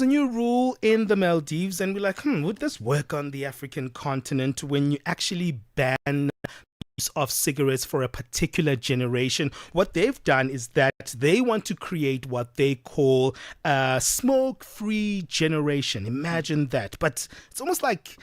a new rule in the Maldives, and we're like, would this work on the African continent when you actually ban use of cigarettes for a particular generation? What they've done is that they want to create what they call a smoke-free generation. Imagine that. But it's almost like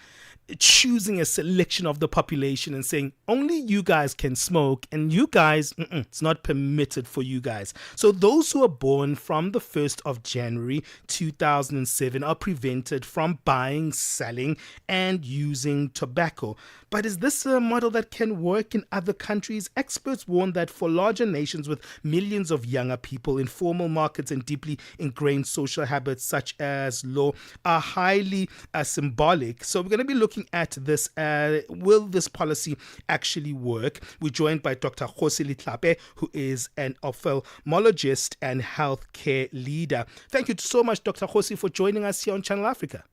choosing a selection of the population and saying only you guys can smoke, and you guys, it's not permitted for you guys. So those who are born from the 1st of January 2007 are prevented from buying, selling and using tobacco. But is this a model that can work in other countries? Experts warn that for larger nations with millions of younger people, informal markets and deeply ingrained social habits such as law are highly symbolic. So we're going to be looking at this. Will this policy actually work? We're joined by Dr. Kgosi Letlape, who is an ophthalmologist and healthcare leader. Thank you so much, Dr. Kgosi, for joining us here on Channel Africa.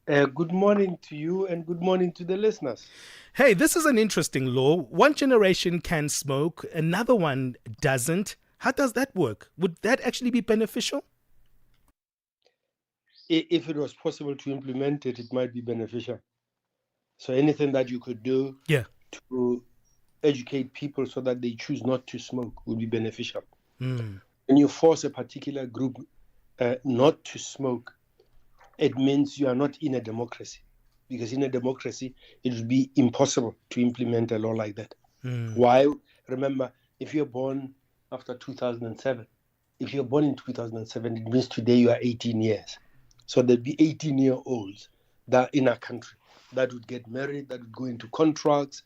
Good morning to you and good morning to the listeners. Hey, this is an interesting law. One generation can smoke, another one doesn't. How does that work? Would that actually be beneficial? If it was possible to implement it, it might be beneficial. So anything that you could do to educate people so that they choose not to smoke would be beneficial. When you force a particular group not to smoke, it means you are not in a democracy, because in a democracy, it would be impossible to implement a law like that. Why? Remember, if you're born after 2007, if you're born in 2007, it means today you are 18 years. So there'd be 18-year-olds that in our country that would get married, that would go into contracts,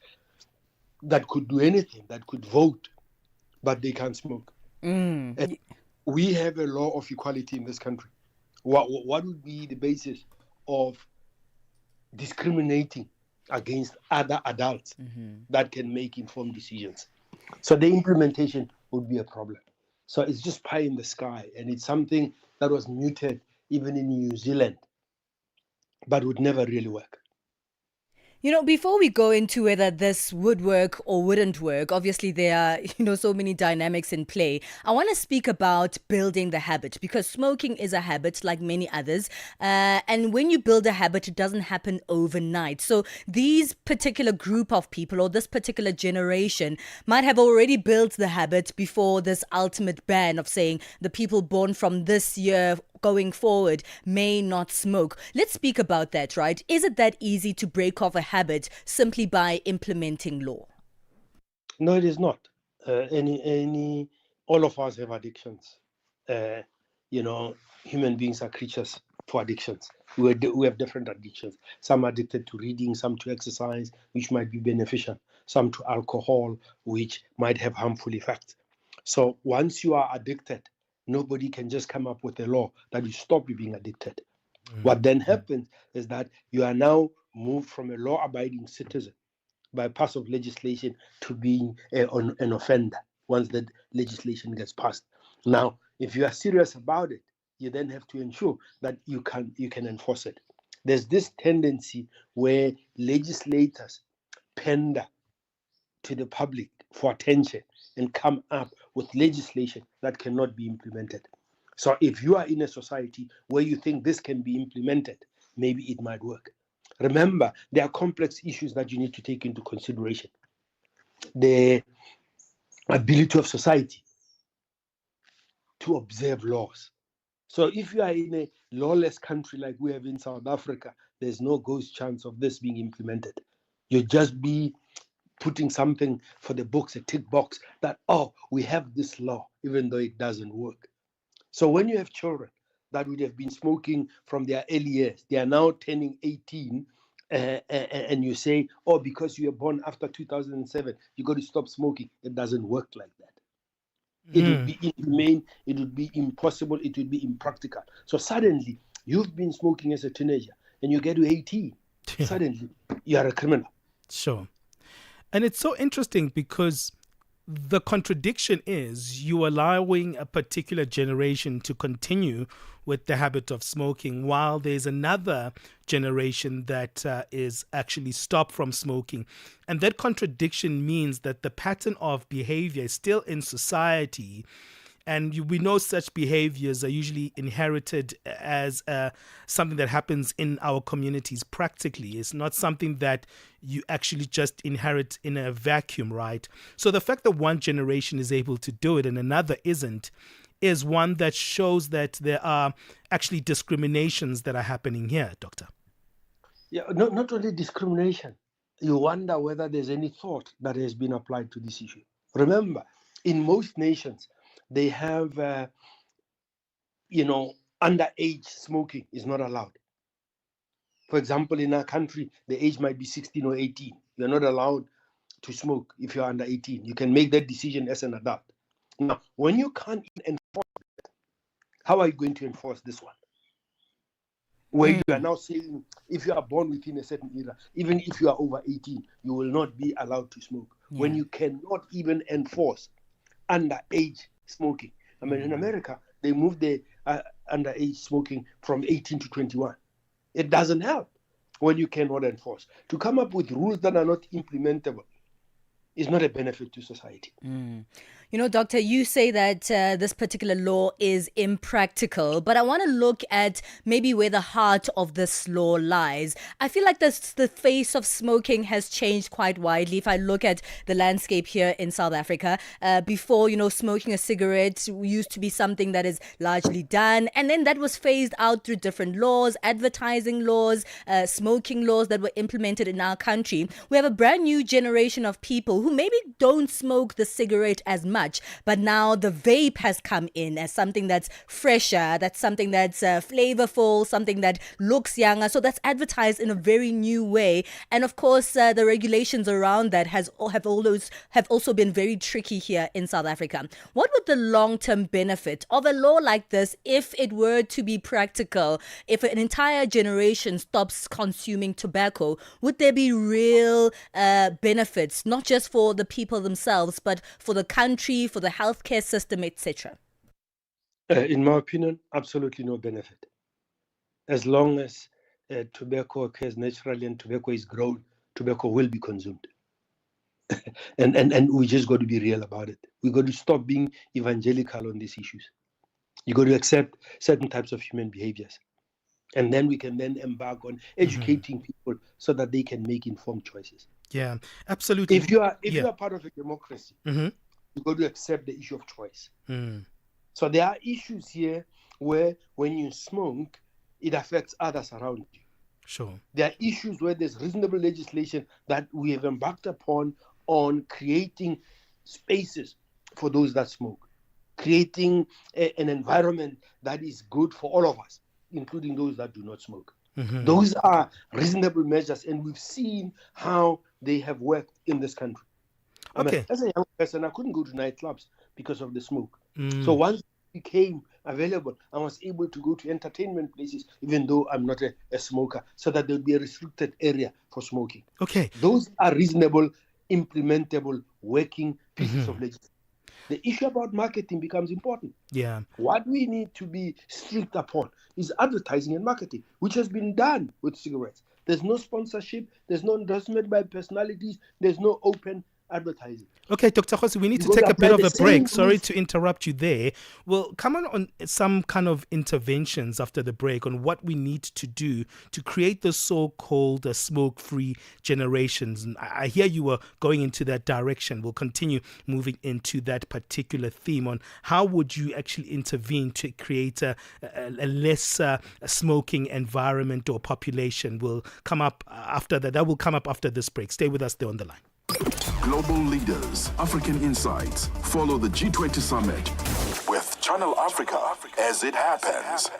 that could do anything, that could vote, but they can't smoke. And we have a law of equality in this country. What would be the basis of discriminating against other adults that can make informed decisions? So the implementation would be a problem. So it's just pie in the sky, and it's something that was mooted even in New Zealand, but would never really work. You know, before we go into whether this would work or wouldn't work, obviously there are, so many dynamics in play. I want to speak about building the habit, because smoking is a habit like many others. And when you build a habit, it doesn't happen overnight. So these particular group of people or this particular generation might have already built the habit before this ultimate ban of saying the people born from this year going forward may not smoke. Let's speak about that, right? Is it that easy to break off a habit simply by implementing law? No, it is not. All of us have addictions. Human beings are creatures for addictions. We have different addictions. Some are addicted to reading, some to exercise, which might be beneficial, some to alcohol, which might have harmful effects. So once you are addicted, nobody can just come up with a law that will stop you being addicted. What then happens is that you are now moved from a law-abiding citizen by pass of legislation to being an offender once that legislation gets passed. Now, if you are serious about it, you then have to ensure that you can enforce it. There's this tendency where legislators pander to the public for attention and come up with legislation that cannot be implemented. So if you are in a society where you think this can be implemented, maybe it might work. Remember, there are complex issues that you need to take into consideration. The ability of society to observe laws. So if you are in a lawless country like we have in South Africa, there's no ghost chance of this being implemented. You'll just be putting something for the books, a tick box, that, we have this law, even though it doesn't work. So when you have children that would have been smoking from their early years, they are now turning 18, and you say, because you were born after 2007, you got to stop smoking. It doesn't work like that. It would be inhumane, it would be impossible, it would be impractical. So suddenly, you've been smoking as a teenager, and you get to 18, suddenly, you are a criminal. Sure. And it's so interesting because the contradiction is you allowing a particular generation to continue with the habit of smoking while there's another generation that is actually stopped from smoking. And that contradiction means that the pattern of behavior is still in society And we know such behaviors are usually inherited as something that happens in our communities practically. It's not something that you actually just inherit in a vacuum, right? So the fact that one generation is able to do it and another isn't is one that shows that there are actually discriminations that are happening here, Doctor. Yeah, not only discrimination. You wonder whether there's any thought that has been applied to this issue. Remember, in most nations, they have, underage smoking is not allowed. For example, in our country, the age might be 16 or 18. You're not allowed to smoke if you're under 18. You can make that decision as an adult. Now, when you can't enforce it, how are you going to enforce this one? Where you are now saying if you are born within a certain era, even if you are over 18, you will not be allowed to smoke. Yeah. When you cannot even enforce underage smoking. I mean, in America, they moved the underage smoking from 18 to 21. It doesn't help when you cannot enforce. To come up with rules that are not implementable is not a benefit to society. You know, Doctor, you say that this particular law is impractical, but I want to look at maybe where the heart of this law lies. I feel like the face of smoking has changed quite widely. If I look at the landscape here in South Africa, before, smoking a cigarette used to be something that is largely done, and then that was phased out through different laws, advertising laws, smoking laws that were implemented in our country. We have a brand new generation of people who maybe don't smoke the cigarette as much, but now the vape has come in as something that's fresher, that's something that's flavorful, something that looks younger. So that's advertised in a very new way. And of course, the regulations around that have also been very tricky here in South Africa. What would the long-term benefit of a law like this, if it were to be practical, if an entire generation stops consuming tobacco, would there be real benefits, not just for the people themselves, but for the country, for the healthcare system, etc.? In my opinion, absolutely no benefit. As long as tobacco occurs naturally and tobacco is grown, tobacco will be consumed. and we just got to be real about it. We got to stop being evangelical on these issues. You got to accept certain types of human behaviors. And then we can then embark on educating people so that they can make informed choices. Yeah, absolutely. If you are part of a democracy, you got to accept the issue of choice. So there are issues here where when you smoke, it affects others around you. Sure. There are issues where there's reasonable legislation that we have embarked upon on creating spaces for those that smoke, creating an environment that is good for all of us, including those that do not smoke. Those are reasonable measures, and we've seen how they have worked in this country. I mean, as a young person, I couldn't go to nightclubs because of the smoke. So once it became available, I was able to go to entertainment places, even though I'm not a smoker, so that there would be a restricted area for smoking. Those are reasonable, implementable, working pieces of legislation. The issue about marketing becomes important. Yeah. What we need to be strict upon is advertising and marketing, which has been done with cigarettes. There's no sponsorship, there's no endorsement by personalities, there's no open advertising. Okay, Dr. Kgosi, we need to take a bit of a break. Sorry to interrupt you there. We'll come on some kind of interventions after the break on what we need to do to create the so-called smoke-free generations. And I hear you were going into that direction. We'll continue moving into that particular theme on how would you actually intervene to create a less smoking environment or population. Will come up after that. That will come up after this break. Stay with us there on the line. Global leaders, African insights. Follow the G20 summit with Channel Africa as it happens.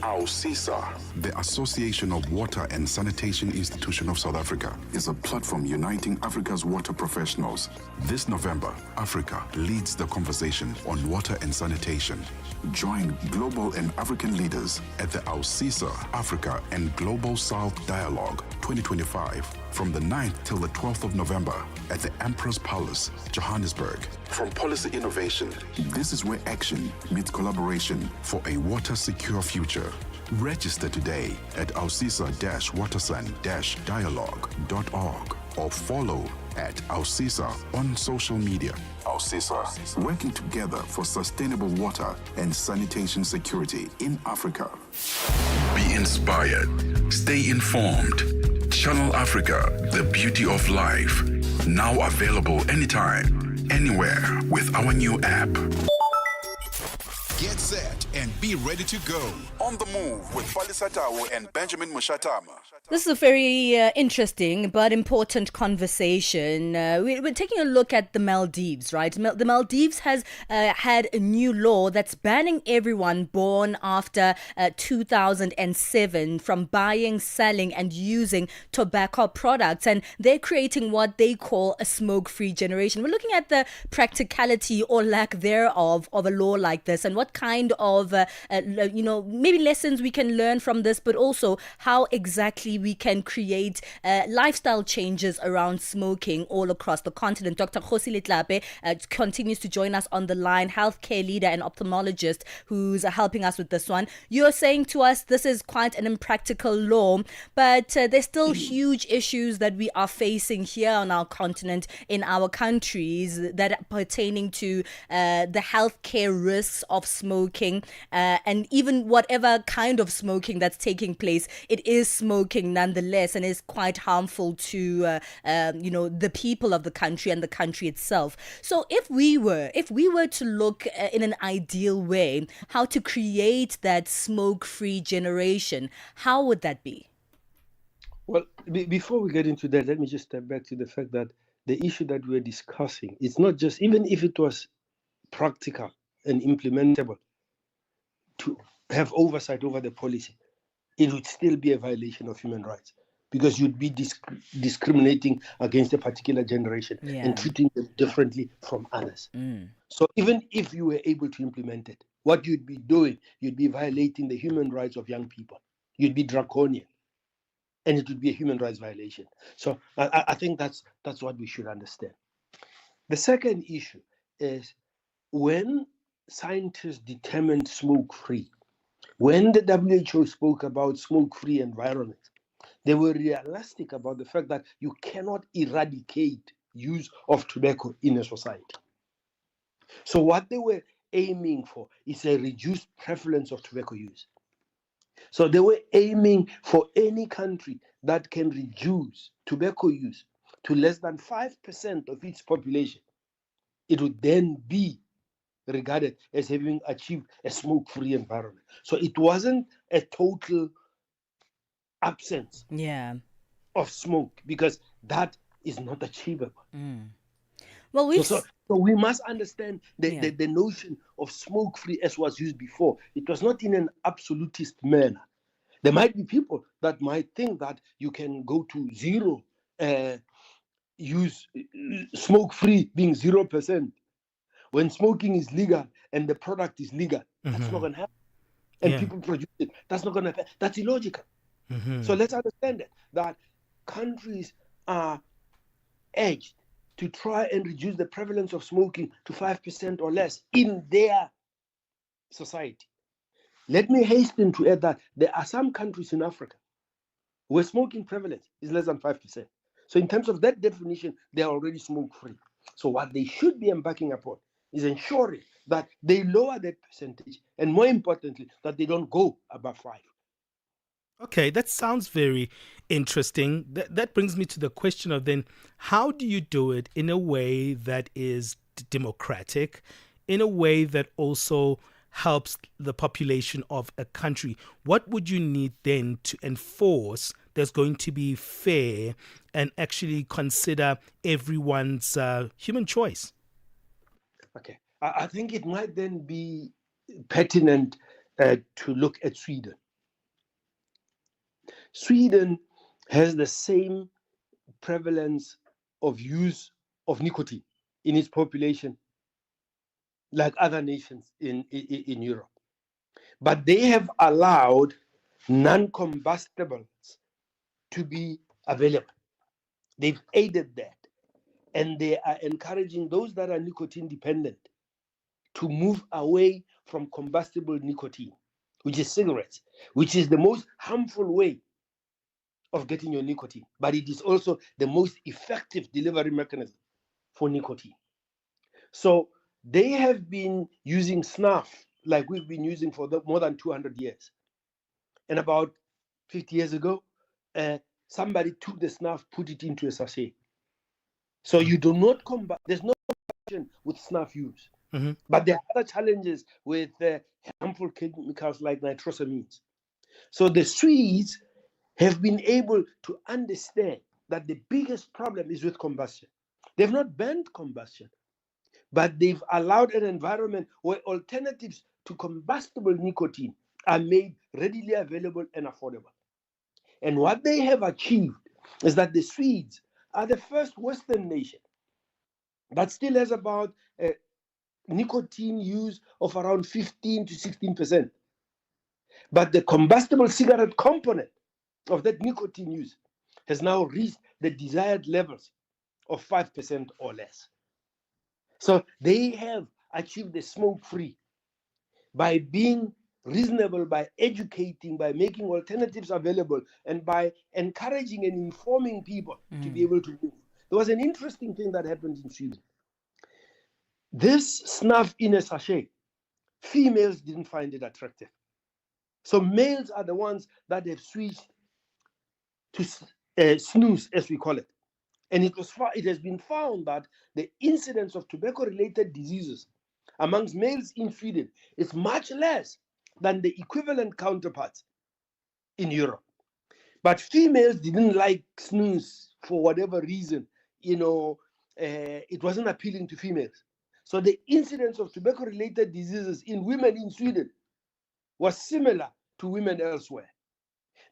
AUSISA, the Association of Water and Sanitation Institution of South Africa, is a platform uniting Africa's water professionals. This November, Africa leads the conversation on water and sanitation. Join global and African leaders at the AUSISA Africa and Global South Dialogue 2025 from the 9th till the 12th of November at the Emperor's Palace, Johannesburg. From policy innovation, this is where action meets collaboration for a water-secure future. Register today at ausisa-watersan-dialogue.org. or follow at Ausisa on social media. Ausisa, working together for sustainable water and sanitation security in Africa. Be inspired. Stay informed. Channel Africa, the beauty of life. Now available anytime, anywhere with our new app. Get set and be ready to go. On the move with Palesa and Benjamin Moshatama. This is a very interesting but important conversation. We're taking a look at the Maldives, right? The Maldives has had a new law that's banning everyone born after 2007 from buying, selling, and using tobacco products. And they're creating what they call a smoke-free generation. We're looking at the practicality or lack thereof of a law like this, and what kind of, maybe lessons we can learn from this, but also how exactly we can create lifestyle changes around smoking all across the continent. Dr. Kgosi Letlape continues to join us on the line, healthcare leader and ophthalmologist who's helping us with this one. You're saying to us this is quite an impractical law, but there's still huge issues that we are facing here on our continent, in our countries, that are pertaining to the healthcare risks of smoking, and even whatever kind of smoking that's taking place, it is smoking nonetheless, and is quite harmful to the people of the country and the country itself. So if we were to look in an ideal way how to create that smoke-free generation, how would that be? Well, before we get into that, let me just step back to the fact that the issue that we're discussing, it's not just, even if it was practical and implementable to have oversight over the policy, it would still be a violation of human rights, because you'd be discriminating against a particular generation and treating them differently from others. So even if you were able to implement it, what you'd be doing, you'd be violating the human rights of young people. You'd be draconian, and it would be a human rights violation. So I think that's what we should understand. The second issue is, when scientists determined smoke-free, when the WHO spoke about smoke-free environments, they were realistic about the fact that you cannot eradicate use of tobacco in a society. So what they were aiming for is a reduced prevalence of tobacco use. So they were aiming for any country that can reduce tobacco use to less than 5% of its population. It would then be regarded as having achieved a smoke-free environment. So it wasn't a total absence of smoke, because that is not achievable. Well, so we must understand the notion of smoke-free as was used before. It was not in an absolutist manner. There might be people that might think that you can go to zero, use smoke-free being 0%. When smoking is legal and the product is legal, that's not going to happen. And people produce it. That's not going to happen. That's illogical. So let's understand that countries are urged to try and reduce the prevalence of smoking to 5% or less in their society. Let me hasten to add that there are some countries in Africa where smoking prevalence is less than 5%. So in terms of that definition, they are already smoke-free. So what they should be embarking upon is ensuring that they lower that percentage, and more importantly, that they don't go above 5. Okay, that sounds very interesting. That brings me to the question of then, how do you do it in a way that is democratic, in a way that also helps the population of a country? What would you need then to enforce that's going to be fair and actually consider everyone's human choice? Okay, I think it might then be pertinent to look at Sweden. Sweden has the same prevalence of use of nicotine in its population like other nations in Europe. But they have allowed non-combustibles to be available. They've aided that. And they are encouraging those that are nicotine dependent to move away from combustible nicotine, which is cigarettes, which is the most harmful way of getting your nicotine, but it is also the most effective delivery mechanism for nicotine. So they have been using snuff like we've been using for more than 200 years. And about 50 years ago, somebody took the snuff, put it into a sachet. So you do not combat, there's no combustion with snuff use. Mm-hmm. But there are other challenges with harmful chemicals like nitrosamines. So the Swedes have been able to understand that the biggest problem is with combustion. They've not banned combustion, but they've allowed an environment where alternatives to combustible nicotine are made readily available and affordable. And what they have achieved is that the Swedes are the first Western nation that still has about nicotine use of around 15 to 16%. But the combustible cigarette component of that nicotine use has now reached the desired levels of 5% or less. So they have achieved the smoke free by being reasonable, by educating, by making alternatives available, and by encouraging and informing people to be able to move. There was an interesting thing that happened in Sweden. This snuff in a sachet, females didn't find it attractive. So males are the ones that have switched to snooze, as we call it. And it has been found that the incidence of tobacco-related diseases amongst males in Sweden is much less than the equivalent counterparts in Europe. But females didn't like snooze for whatever reason. It wasn't appealing to females. So the incidence of tobacco-related diseases in women in Sweden was similar to women elsewhere.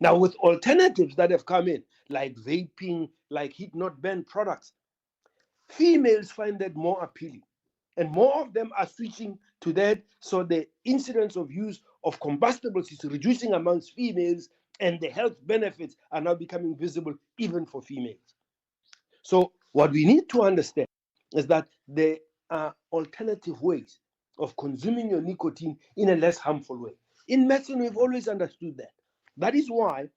Now, with alternatives that have come in, like vaping, like heat-not-burn products, females find that more appealing. And more of them are switching to that. So the incidence of use of combustibles is reducing amongst females, and the health benefits are now becoming visible even for females. So what we need to understand is that there are alternative ways of consuming your nicotine in a less harmful way. In medicine, we've always understood that. That is why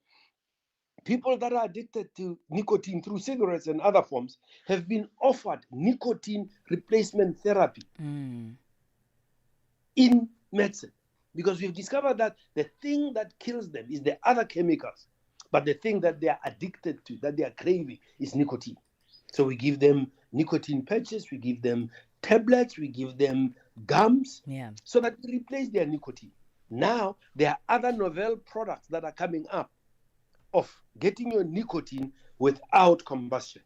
people that are addicted to nicotine through cigarettes and other forms have been offered nicotine replacement therapy in medicine, because we've discovered that the thing that kills them is the other chemicals, but the thing that they are addicted to, that they are craving, is nicotine. So we give them nicotine patches, we give them tablets, we give them gums, so that we replace their nicotine. Now, there are other novel products that are coming up of getting your nicotine without combustion.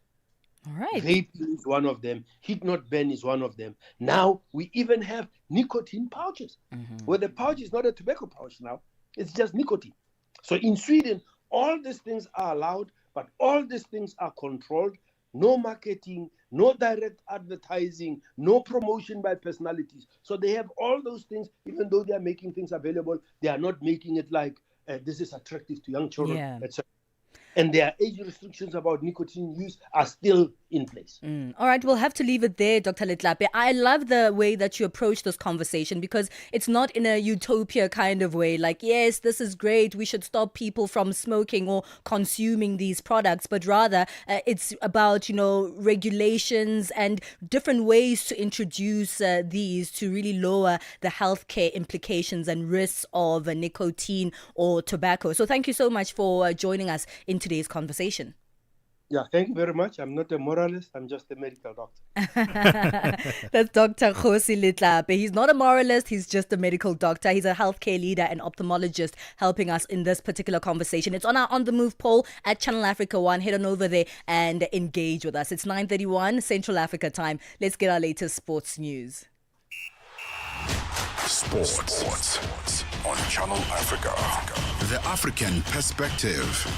All right. Vaping is one of them. Heat-not-burn is one of them. Now, we even have nicotine pouches, where the pouch is not a tobacco pouch now. It's just nicotine. So in Sweden, all these things are allowed, but all these things are controlled. No marketing, no direct advertising, no promotion by personalities. So they have all those things, even though they are making things available, they are not making it like this is attractive to young children, etc. And their age restrictions about nicotine use are still in place. All right, we'll have to leave it there, Dr. Letlape. I love the way that you approach this conversation, because it's not in a utopia kind of way, like, yes, this is great, we should stop people from smoking or consuming these products, but rather it's about, regulations and different ways to introduce these to really lower the healthcare implications and risks of nicotine or tobacco. So thank you so much for joining us in today's conversation. Yeah, thank you very much. I'm not a moralist. I'm just a medical doctor. That's Dr. Kgosi Letlape. He's not a moralist. He's just a medical doctor. He's a healthcare leader and ophthalmologist helping us in this particular conversation. It's on our On The Move poll at Channel Africa 1. Head on over there and engage with us. It's 9:31 Central Africa time. Let's get our latest sports news. Sports on Channel Africa. The African perspective.